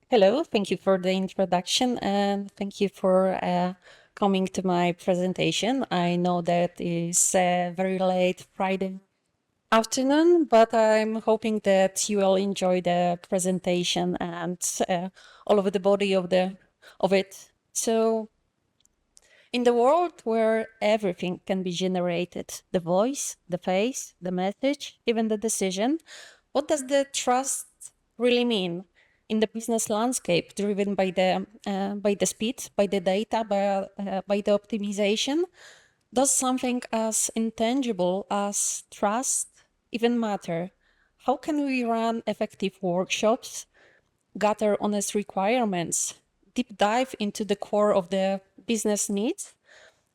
Hello, thank you for the introduction and thank you for coming to my presentation. I know that it's very late Friday afternoon, but I'm hoping that you will enjoy the presentation and all of the body of it. So, in the world where everything can be generated, the voice, the face, the message, even the decision, what does the trust really mean in the business landscape driven by the speed, by the data, by the optimization? Does something as intangible as trust even matter? How can we run effective workshops, gather honest requirements, deep dive into the core of the business needs?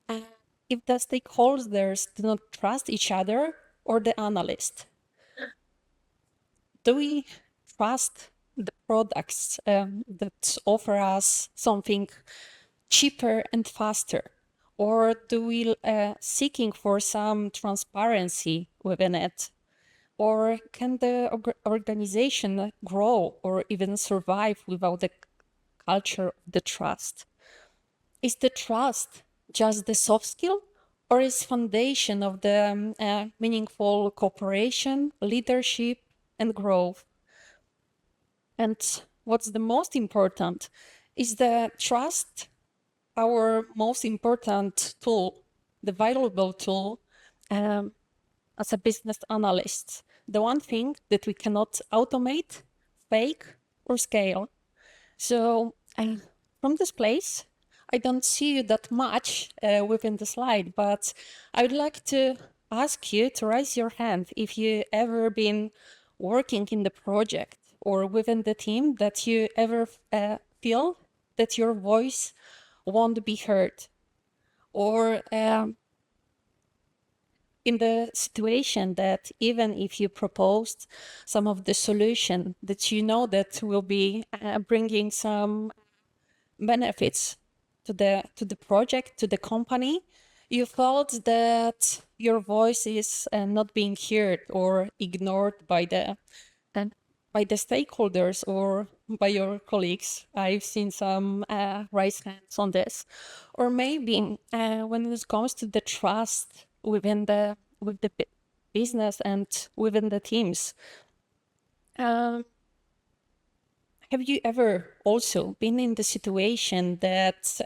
If the stakeholders do not trust each other or the analyst, do we trust the products that offer us something cheaper and faster? Or do we seeking for some transparency within it? Or can the organization grow or even survive without the culture of the trust? Is the trust just the soft skill or is foundation of the meaningful cooperation, leadership, and growth? And what's the most important is the trust, our most important tool, the valuable tool as a business analyst, the one thing that we cannot automate, fake, or scale. So from this place, I don't see you that much within the slide, but I would like to ask you to raise your hand if you ever been working in the project or within the team that you ever feel that your voice won't be heard, or in the situation that even if you proposed some of the solution that you know that will be bringing some benefits to the project, to the company, you felt that your voice is not being heard or ignored by the stakeholders or by your colleagues. I've seen some raise hands on this. Or maybe when it comes to the trust with the business and within the teams. Have you ever also been in the situation that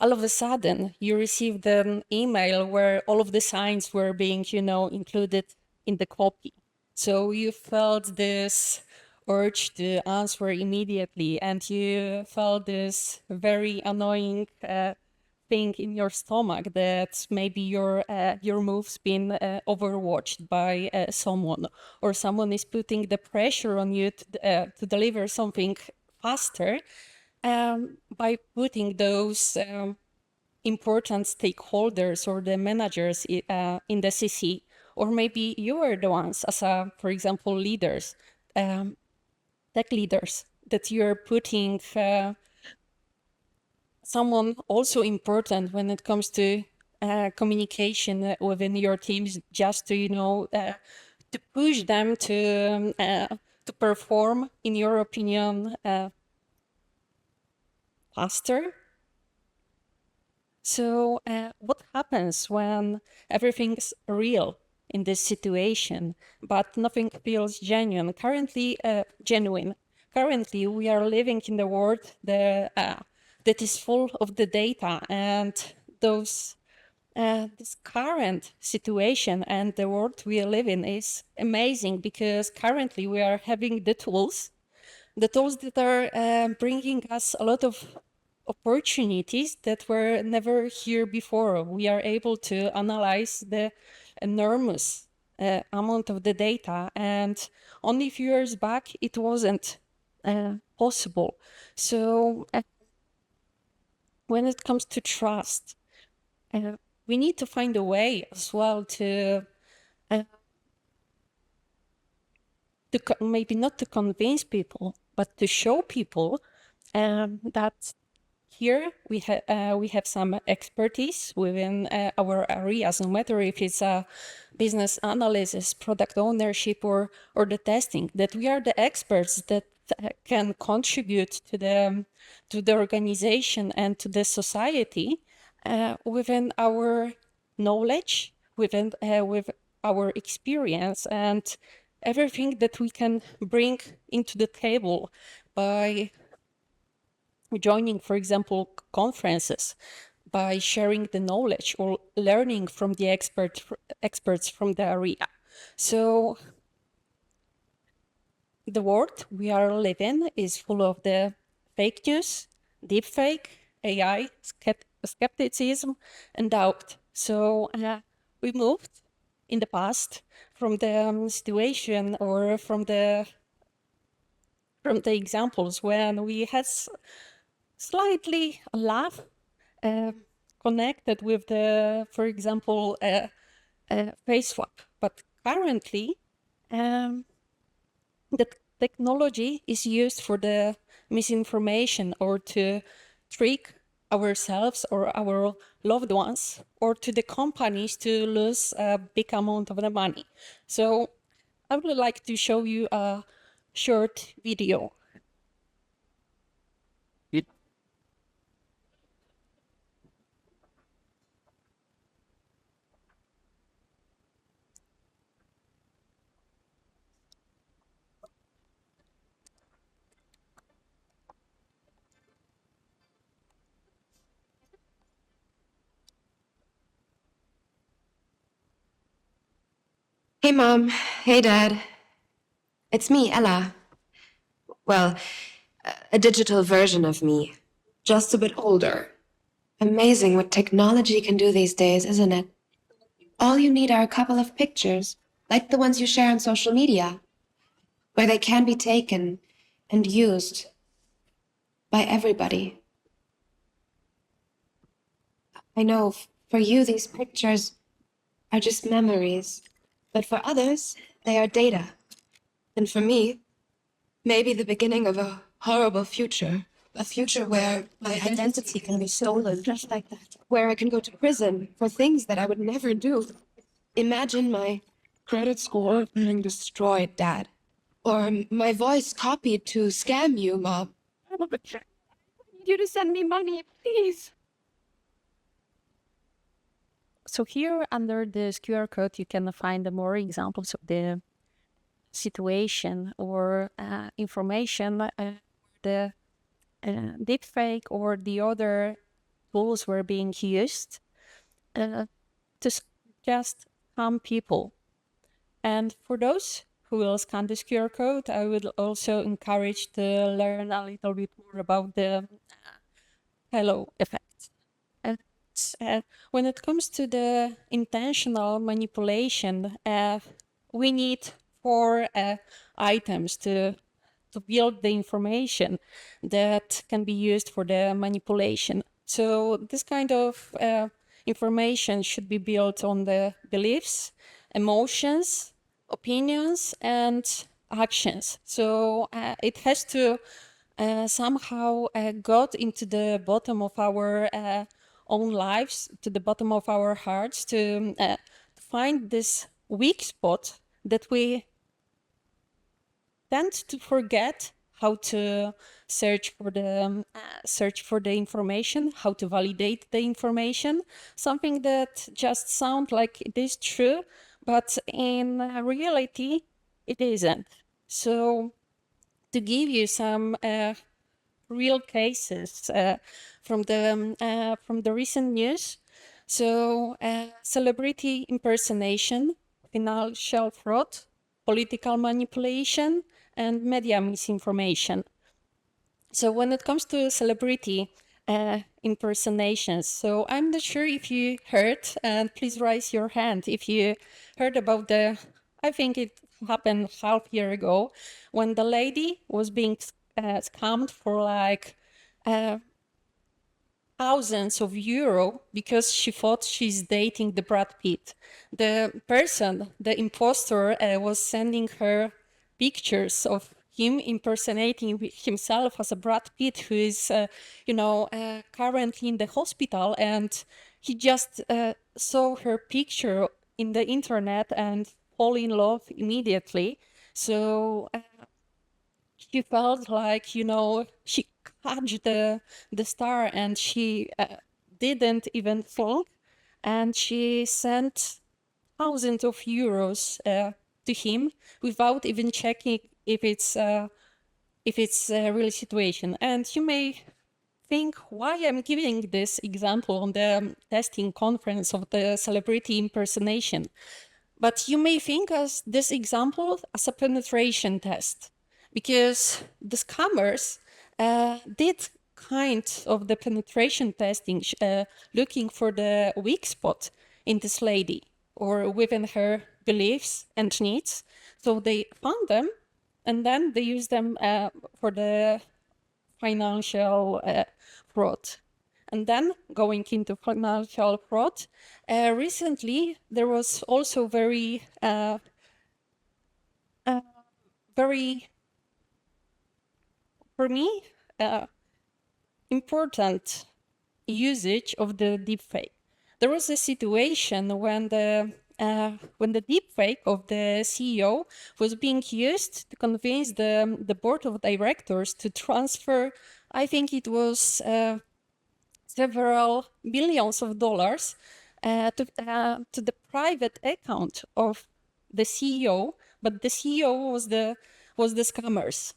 all of a sudden you received an email where all of the signs were being, included in the copy? So you felt this urge to answer immediately and you felt this very annoying thing in your stomach that maybe your move's been overwatched by someone, or someone is putting the pressure on you to deliver something faster by putting those important stakeholders or the managers in the CC, or maybe you are the ones as for example, leaders, tech leaders, that you're putting someone also important when it comes to communication within your teams, just to to push them to perform, in your opinion, faster. So what happens when everything's real in this situation, but nothing feels genuine? Genuine. Currently, we are living in the world that is full of the data, and this current situation and the world we live in is amazing, because currently we are having the tools that are bringing us a lot of opportunities that were never here before. We are able to analyze the enormous amount of the data, and only a few years back it wasn't possible. So when it comes to trust, we need to find a way as well to maybe not to convince people, but to show people that here we have some expertise within our areas, no matter if it's business analysis, product ownership, or the testing. That we are the experts that can contribute to the organization and to the society within our knowledge, within with our experience, and everything that we can bring into the table by joining, for example, conferences, by sharing the knowledge or learning from the experts from the area. So the world we are living is full of the fake news, deepfake, AI, skepticism, and doubt. So we moved in the past from the situation or from the examples when we had slightly laugh connected with the, for example, face swap. But currently, the technology is used for the misinformation or to trick ourselves or our loved ones, or to the companies to lose a big amount of the money. So I would like to show you a short video. Hey, Mom. Hey, Dad. It's me, Ella. Well, a digital version of me, just a bit older. Amazing what technology can do these days, isn't it? All you need are a couple of pictures, like the ones you share on social media, where they can be taken and used by everybody. I know for you, these pictures are just memories, but for others, they are data. And for me, maybe the beginning of a horrible future. A future where my identity can be stolen just like that. Where I can go to prison for things that I would never do. Imagine my credit score being destroyed, Dad. Or my voice copied to scam you, Mom. I need you to send me money, please. So here under this QR code, you can find more examples of the situation or information the deepfake or the other tools were being used to just scam people. And for those who will scan this QR code, I would also encourage to learn a little bit more about the halo effect. And when it comes to the intentional manipulation, we need four items to build the information that can be used for the manipulation. So this kind of information should be built on the beliefs, emotions, opinions, and actions. So it has to somehow got into the bottom of our own lives, to the bottom of our hearts, to find this weak spot that we tend to forget how to search for the information, how to validate the information, something that just sounds like it is true, but in reality, it isn't. So to give you some real cases from the recent news. So celebrity impersonation, financial fraud, political manipulation, and media misinformation. So when it comes to celebrity impersonations, so I'm not sure if you heard, and please raise your hand if you heard about I think it happened half year ago, when the lady was being scammed for like thousands of euro because she thought she's dating the Brad Pitt. The person, the impostor, was sending her pictures of him impersonating himself as a Brad Pitt who is, currently in the hospital, and he just saw her picture in the internet and fall in love immediately. So she felt like, she catch the star, and she didn't even think, and she sent thousands of euros to him without even checking if it's a real situation. And you may think why I'm giving this example on the testing conference of the celebrity impersonation. But you may think as this example as a penetration test, because the scammers did kind of the penetration testing, looking for the weak spot in this lady or within her beliefs and needs. So they found them, and then they used them for the financial fraud. And then going into financial fraud, recently there was also very, for me, important usage of the deepfake. There was a situation when the deepfake of the CEO was being used to convince the board of directors to transfer, I think it was several billions of dollars to the private account of the CEO, but the CEO was the scammers.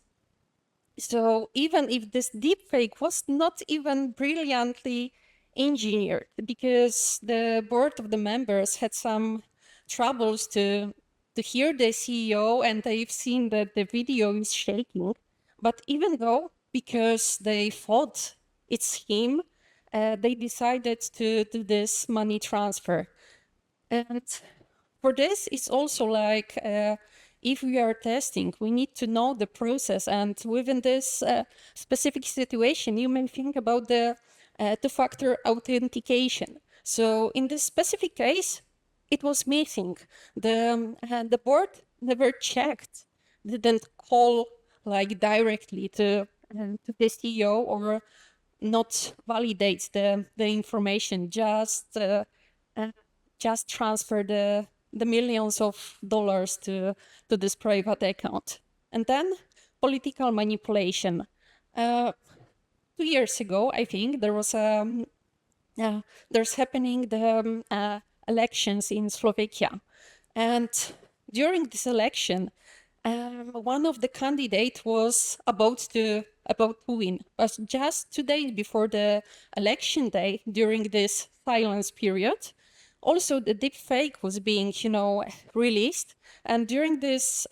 So even if this deepfake was not even brilliantly engineered, because the board of the members had some troubles to hear the CEO, and they've seen that the video is shaking, but even though, because they thought it's him, they decided to do this money transfer. And for this, it's also like if we are testing, we need to know the process. And within this specific situation, you may think about the two-factor authentication. So in this specific case, it was missing. The board never checked, didn't call like directly to the CEO or not validate the information, just transfer the millions of dollars to this private account. And then political manipulation. 2 years ago, I think, there's happening the elections in Slovakia. And during this election, one of the candidates was about to win. But just 2 days before the election day, during this silence period, also the deepfake was being, released. And during this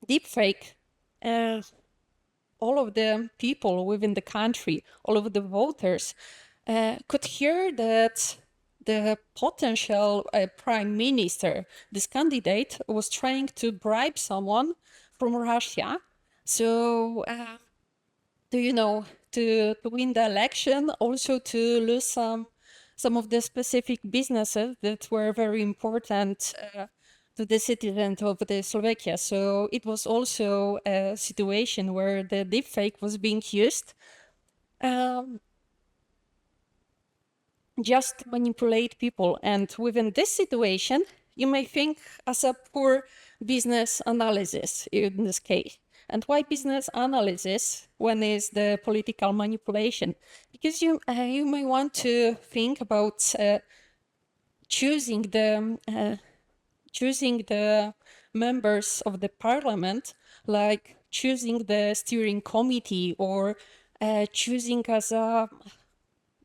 deepfake, all of the people within the country, all of the voters, could hear that the potential prime minister, this candidate, was trying to bribe someone from Russia. So, to win the election, also to lose some of the specific businesses that were very important to the citizens of the Slovakia. So it was also a situation where the deepfake was being used just to manipulate people. And within this situation, you may think as a poor business analysis in this case. And why business analysis when is the political manipulation? Because you may want to think about choosing the members of the parliament, like choosing the steering committee or choosing as a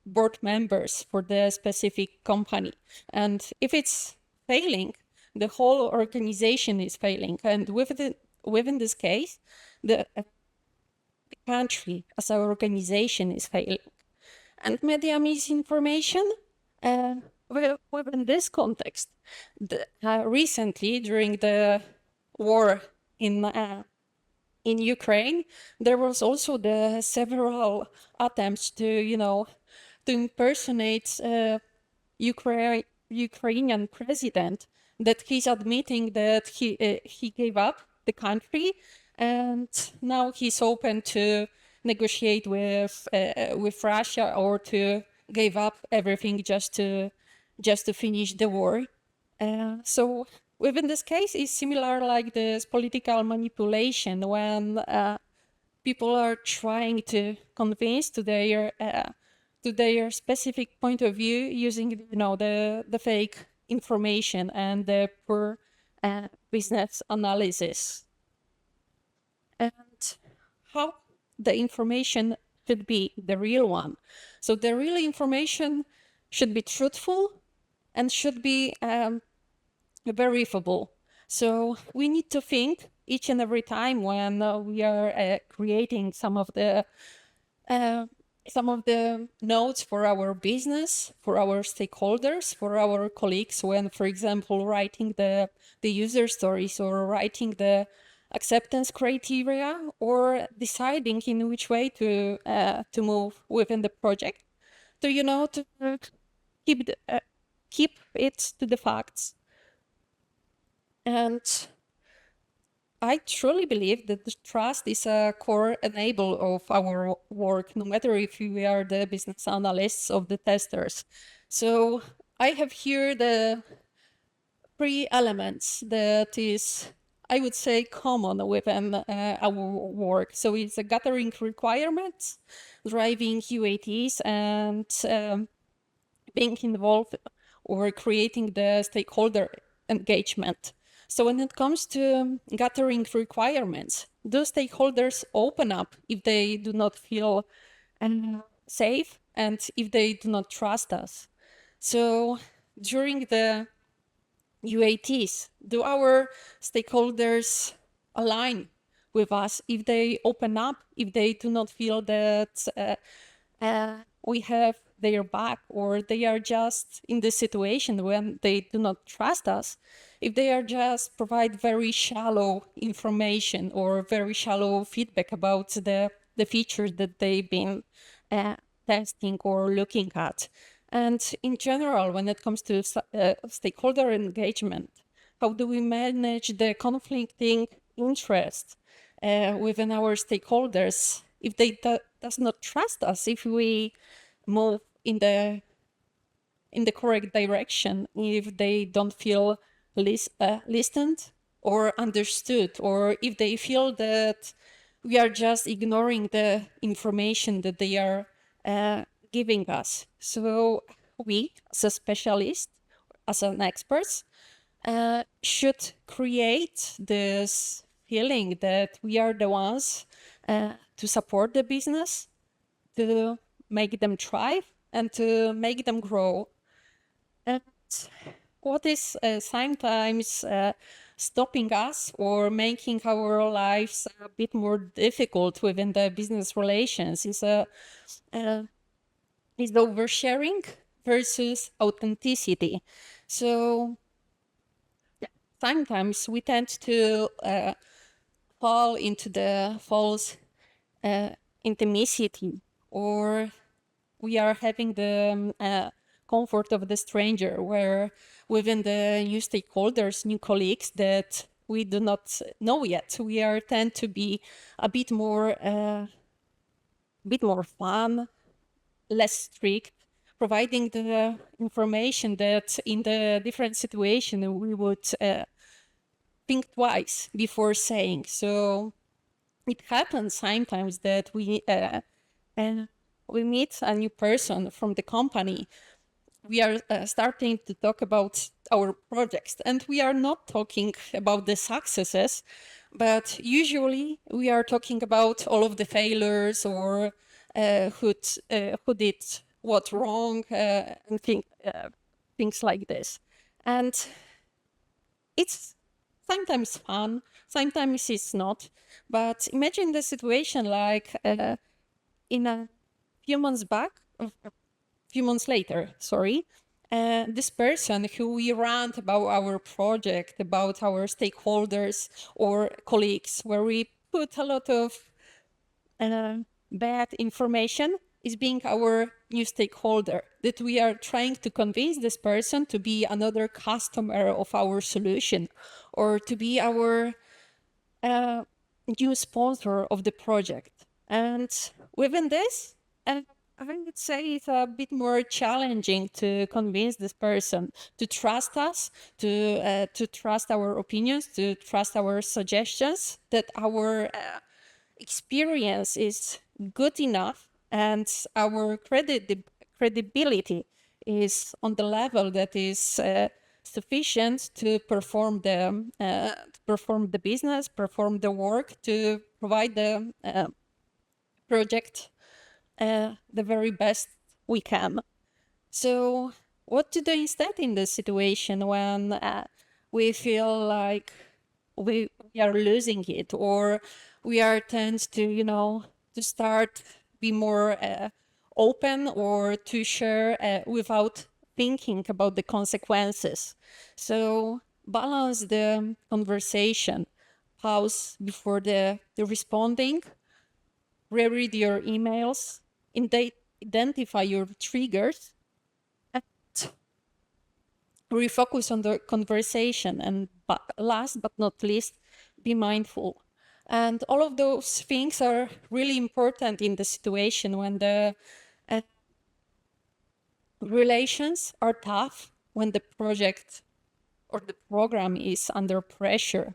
board members for the specific company. And if it's failing, the whole organization is failing. And within this case, the country as an organization is failing. And media misinformation, within this context, recently during the war in Ukraine, there was also the several attempts to impersonate Ukrainian president, that he's admitting that he gave up the country, and now he's open to negotiate with Russia or to give up everything just to finish the war. So within this case, it's similar like this political manipulation when people are trying to convince to their specific point of view using the fake information and the poor business analysis. And how the information should be the real one. So the real information should be truthful and should be verifiable. So we need to think each and every time when we are creating some of the notes for our business, for our stakeholders, for our colleagues, when, for example, writing the user stories or writing the acceptance criteria or deciding in which way to move within the project. So, to keep it to the facts. And I truly believe that the trust is a core enabler of our work, no matter if we are the business analysts or the testers. So I have here the three elements that is, I would say, common within our work. So it's a gathering requirements, driving UATs, and being involved or creating the stakeholder engagement. So when it comes to gathering requirements, do stakeholders open up if they do not feel safe and if they do not trust us? So during the UATs, do our stakeholders align with us if they open up, if they do not feel that we have their back, or they are just in the situation when they do not trust us, if they are just provide very shallow information or very shallow feedback about the features that they've been testing or looking at. And in general, when it comes to stakeholder engagement, how do we manage the conflicting interest within our stakeholders if they does not trust us, if we move in the correct direction, if they don't feel listened or understood, or if they feel that we are just ignoring the information that they are giving us. So we, as a specialist, as an expert, should create this feeling that we are the ones to support the business, to make them thrive, and to make them grow. And what is sometimes stopping us or making our lives a bit more difficult within the business relations is the oversharing versus authenticity. So sometimes we tend to fall into the false intimacy, or we are having the comfort of the stranger, where within the new stakeholders, new colleagues that we do not know yet, we are tend to be a bit more fun, less strict, providing the information that in the different situation we would think twice before saying. So it happens sometimes that we meet a new person from the company. We are starting to talk about our projects, and we are not talking about the successes, but usually we are talking about all of the failures, or who did what wrong, and things like this. And it's sometimes fun, sometimes it's not. But imagine the situation like in a few months later, this person who we rant about our project, about our stakeholders or colleagues, where we put a lot of bad information, is being our new stakeholder, that we are trying to convince this person to be another customer of our solution, or to be our new sponsor of the project. And within this, I would say it's a bit more challenging to convince this person to trust us, to trust our opinions, to trust our suggestions, that our experience is good enough and our credibility is on the level that is sufficient to perform the business, perform the work, to provide the project the very best we can. So, what to do instead in this situation when we feel like we are losing it, or we are tend to, to start be more open, or to share without thinking about the consequences. So balance the conversation, pause before the responding, reread your emails, identify your triggers, and refocus on the conversation. And last but not least, be mindful. And all of those things are really important in the situation when the relations are tough, when the project or the program is under pressure,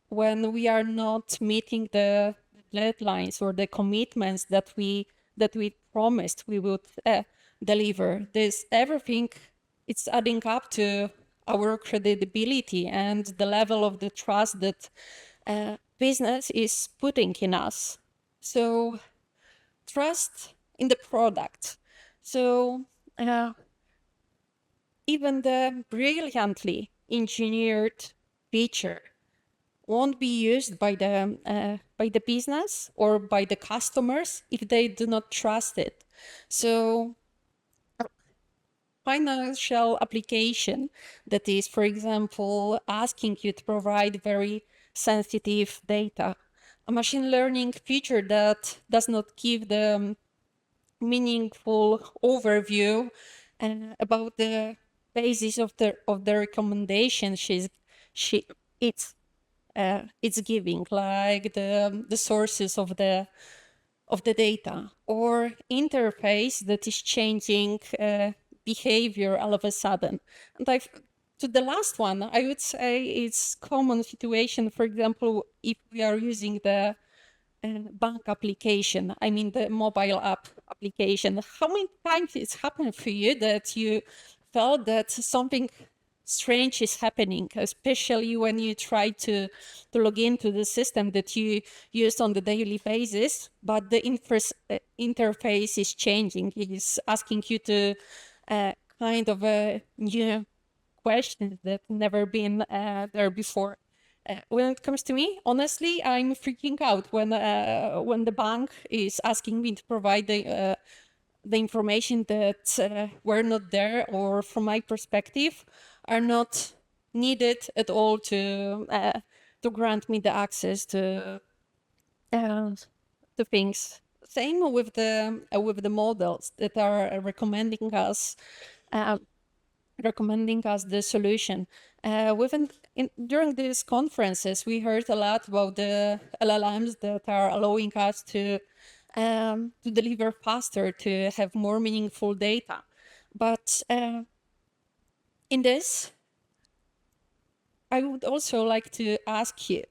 when we are not meeting the deadlines or the commitments that we promised we would deliver. This everything, it's adding up to our credibility and the level of the trust that business is putting in us. So trust in the product. So even the brilliantly engineered feature won't be used by the business or by the customers if they do not trust it. So financial application that is, for example, asking you to provide very sensitive data, a machine learning feature that does not give the meaningful overview about the basis of the recommendation it's giving, like the sources of the data, or interface that is changing behavior all of a sudden. And to the last one, I would say it's common situation. For example, if we are using the bank application, I mean the mobile app application, how many times it's happened for you that you felt that something strange is happening, especially when you try to log into the system that you use on the daily basis, but the interface is changing. It is asking you to kind of new questions that never been there before. When it comes to me, honestly, I'm freaking out when the bank is asking me to provide the information that were not there, or from my perspective, are not needed at all to grant me the access to things. Same with the models that are recommending us the solution. During these conferences, we heard a lot about the LLMs that are allowing us to deliver faster, to have more meaningful data. But in this, I would also like to ask you,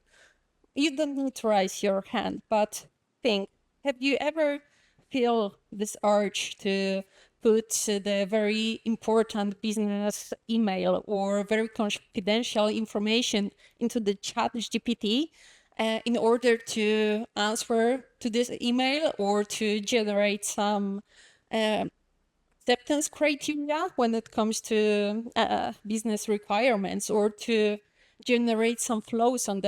you don't need to raise your hand, but think, have you ever feel this urge to put the very important business email or very confidential information into the chat GPT in order to answer to this email, or to generate some acceptance criteria when it comes to business requirements, or to generate some flows on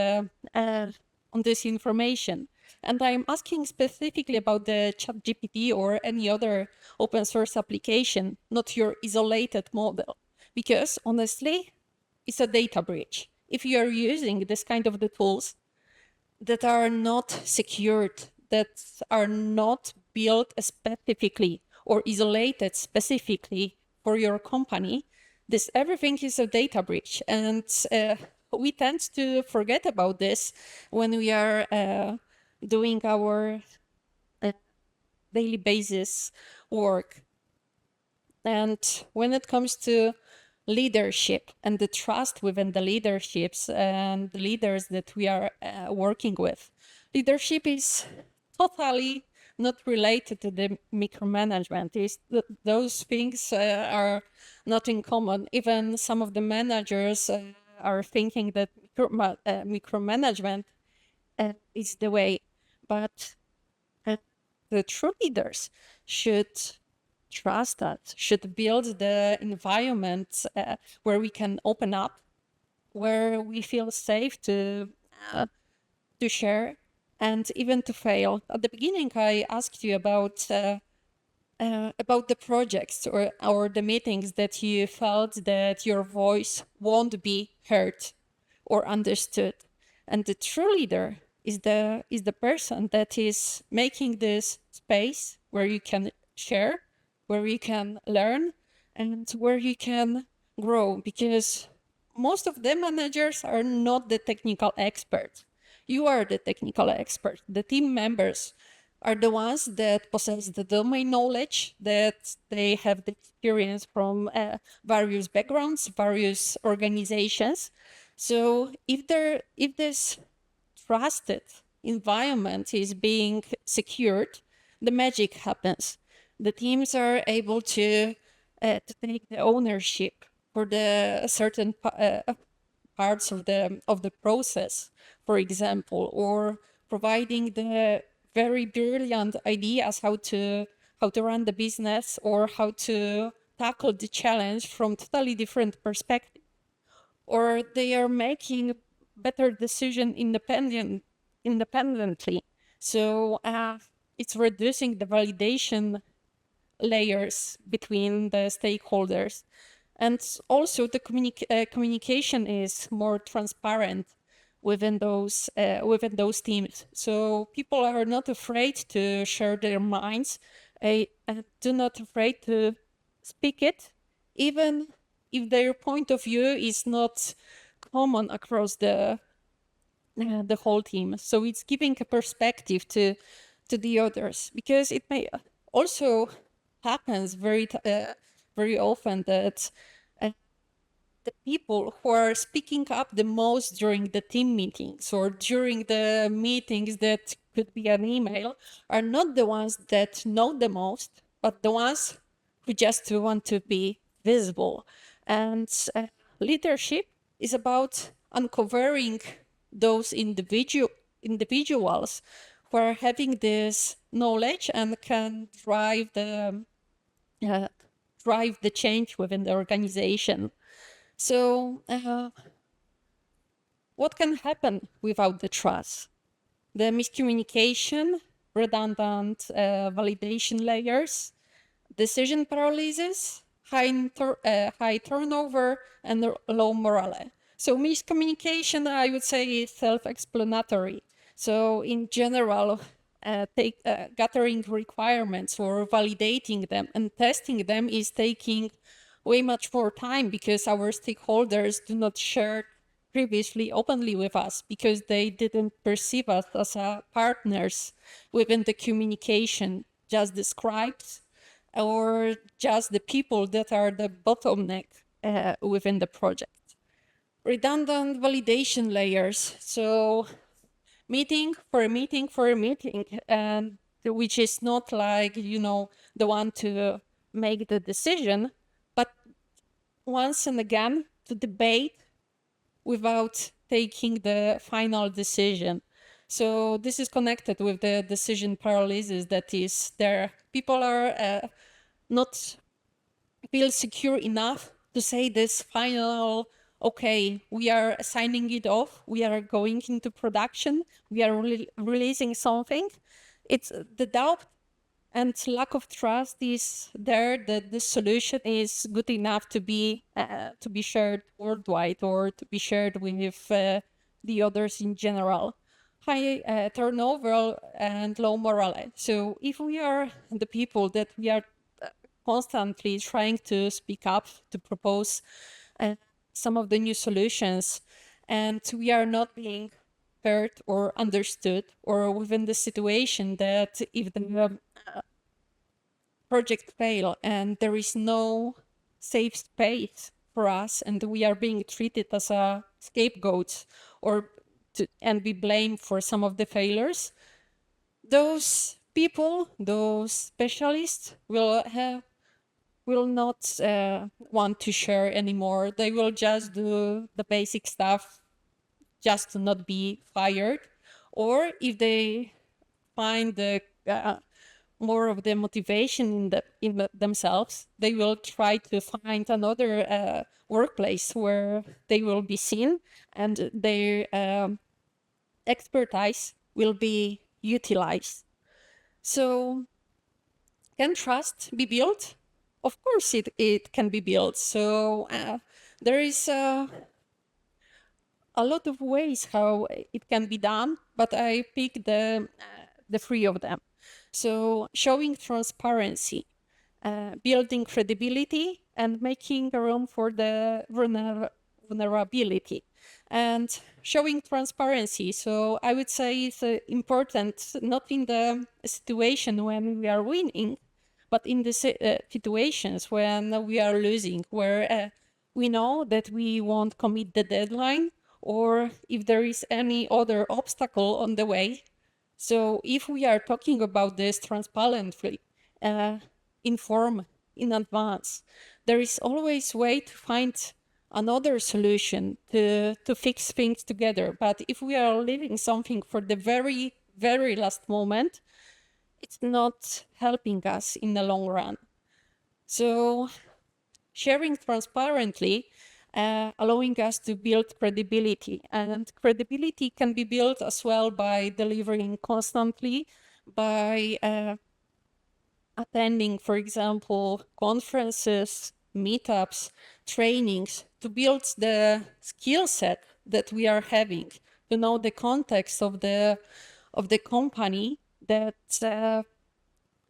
this information? And I'm asking specifically about the ChatGPT or any other open source application, not your isolated model, because honestly, it's a data breach. If you are using this kind of the tools that are not secured, that are not built specifically or isolated specifically for your company, this everything is a data breach. And we tend to forget about this when we are doing our daily basis work. And when it comes to leadership and the trust within the leaderships and the leaders that we are working with, leadership is totally not related to the micromanagement. Those things are not in common. Even some of the managers are thinking that micromanagement is the way, but the true leaders should trust us, should build the environment where we can open up, where we feel safe to share and even to fail. At the beginning, I asked you about the projects or the meetings that you felt that your voice won't be heard or understood. And the true leader is the person that is making this space where you can share, where you can learn, and where you can grow. Because most of the managers are not the technical experts. You are the technical expert. The team members are the ones that possess the domain knowledge, that they have the experience from various backgrounds, various organizations. So if this trusted environment is being secured, the magic happens. The teams are able to take the ownership for the certain parts of the process, for example, or providing the very brilliant ideas how to run the business or how to tackle the challenge from totally different perspective, or they are making better decision independently. So it's reducing the validation layers between the stakeholders. And also the communication is more transparent within those teams. So people are not afraid to share their minds, and do not afraid to speak it, even if their point of view is not common across the whole team. So it's giving a perspective to the others, because it may also happens very often that the people who are speaking up the most during the team meetings or during the meetings that could be an email are not the ones that know the most, but the ones who just want to be visible. And leadership is about uncovering those individuals who are having this knowledge and can uh, drive the change within the organization. So what can happen without the trust? The miscommunication, redundant validation layers, decision paralysis, high turnover, and low morale. So miscommunication, I would say, is self-explanatory. So in general, gathering requirements or validating them and testing them is taking way much more time, because our stakeholders do not share previously openly with us, because they didn't perceive us as partners within the communication just described, or just the people that are the bottleneck within the project. Redundant validation layers. So meeting for a meeting for a meeting, and which is not like, the one to make the decision, but once and again to debate without taking the final decision. So this is connected with the decision paralysis that is there. People are not feel secure enough to say this final, okay, we are signing it off, we are going into production, we are releasing something. It's the doubt and lack of trust is there that the solution is good enough to be shared worldwide or to be shared with the others in general. High turnover and low morale. So if we are the people that we are constantly trying to speak up, to propose some of the new solutions, and we are not being heard or understood, or within the situation that if the project fail and there is no safe space for us and we are being treated as a scapegoat or and be blamed for some of the failures, those people, those specialists will not want to share anymore. They will just do the basic stuff just to not be fired. Or if they find the more of the motivation in themselves, they will try to find another workplace where they will be seen and their expertise will be utilized. So can trust be built? Of course it can be built. So there is a lot of ways how it can be done, but I picked the three of them. So showing transparency, building credibility, and making room for the vulnerability. And showing transparency. So I would say it's important, not in the situation when we are winning, but in the situations when we are losing, where we know that we won't commit the deadline, or if there is any other obstacle on the way. So if we are talking about this transparently, inform in advance, there is always way to find another solution to fix things together. But if we are leaving something for the very, very last moment, it's not helping us in the long run. So sharing transparently, allowing us to build credibility. And credibility can be built as well by delivering constantly, by attending, for example, conferences, meetups, trainings, to build the skill set that we are having, to know the context of the company that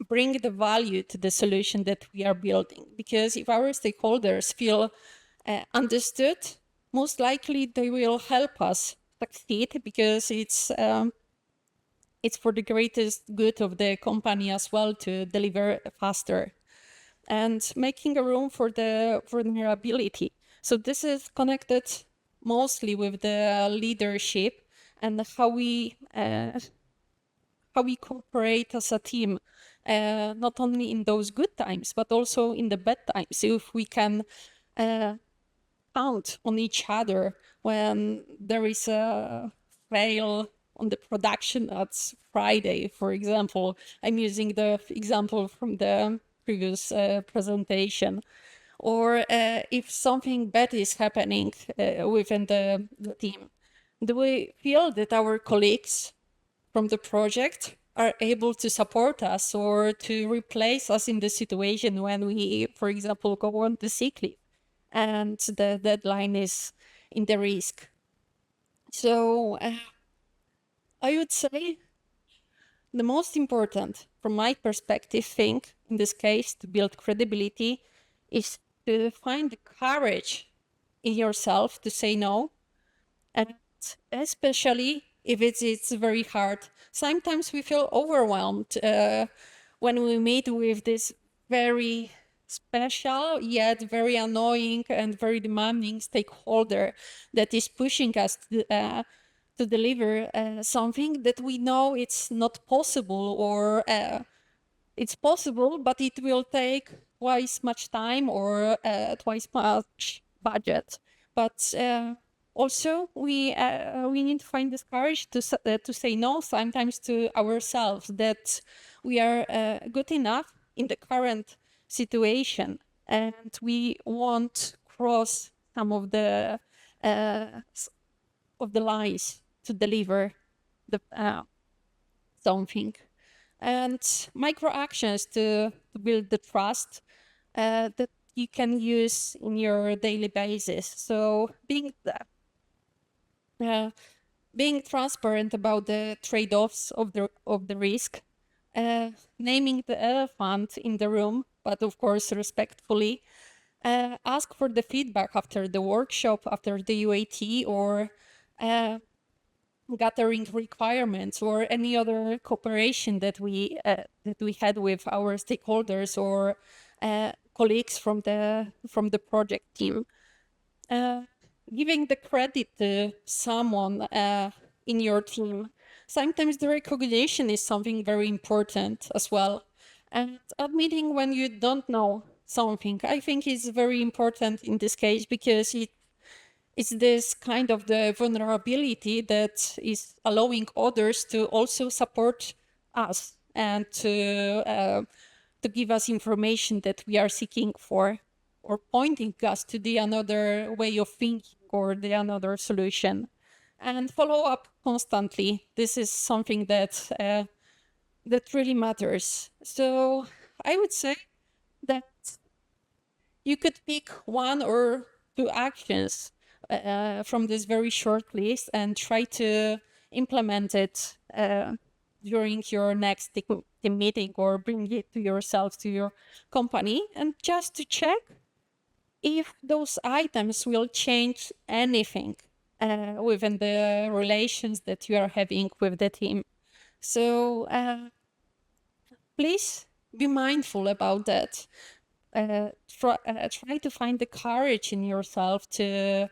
bring the value to the solution that we are building. Because if our stakeholders feel understood, most likely they will help us succeed, because it's for the greatest good of the company as well to deliver faster. And making a room for the vulnerability. So this is connected mostly with the leadership and how we cooperate as a team, not only in those good times, but also in the bad times. If we can count on each other when there is a fail on the production at Friday, for example. I'm using the example from the previous presentation. Or if something bad is happening within the team, do we feel that our colleagues from the project are able to support us or to replace us in the situation when we, for example, go on the sick leave and the deadline is in the risk? So I would say the most important, from my perspective, thing in this case to build credibility is to find the courage in yourself to say no, and especially if it's very hard. Sometimes we feel overwhelmed when we meet with this very special yet very annoying and very demanding stakeholder that is pushing us to deliver something that we know it's not possible, or it's possible, but it will take twice much time or twice much budget. But also, we need to find this courage to say no sometimes to ourselves, that we are good enough in the current situation, and we won't cross some of the lines to deliver the something. And micro actions to build the trust that you can use in your daily basis. So being transparent about the trade-offs of the risk, naming the elephant in the room, but of course respectfully, ask for the feedback after the workshop, after the UAT, or gathering requirements, or any other cooperation that we had with our stakeholders or colleagues from the project team. Giving the credit to someone in your team. Sometimes the recognition is something very important as well. And admitting when you don't know something, I think is very important in this case, because it's this kind of the vulnerability that is allowing others to also support us and to give us information that we are seeking for, or pointing us to the another way of thinking or the another solution. And follow up constantly. This is something that that really matters. So I would say that you could pick one or two actions from this very short list and try to implement it during your next team meeting, or bring it to yourself, to your company, and just to check if those items will change anything within the relations that you are having with the team. So please be mindful about that. Try to find the courage in yourself to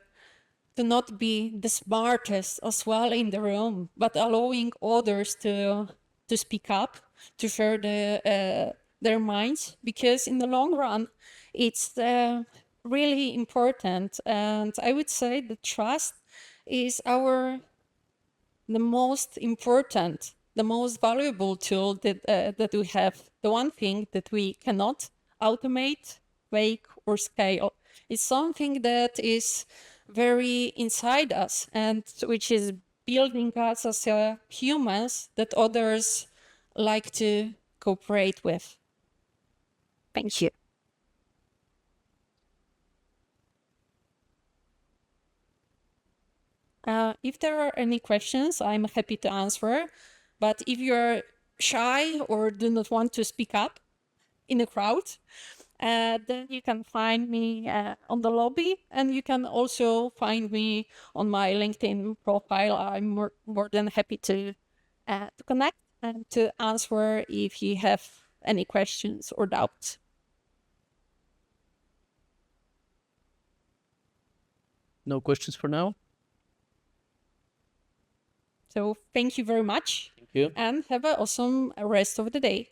not be the smartest as well in the room, but allowing others to speak up, to share their minds, because in the long run, it's really important. And I would say the trust is the most important, the most valuable tool that we have. The one thing that we cannot automate, fake, or scale is something that is very inside us, and which is building us as humans that others like to cooperate with. Thank you. If there are any questions, I'm happy to answer. But if you're shy or do not want to speak up in a crowd, then you can find me on the lobby, and you can also find me on my LinkedIn profile. I'm more than happy to connect and to answer if you have any questions or doubts. No questions for now. So thank you very much. Thank you. And have an awesome rest of the day.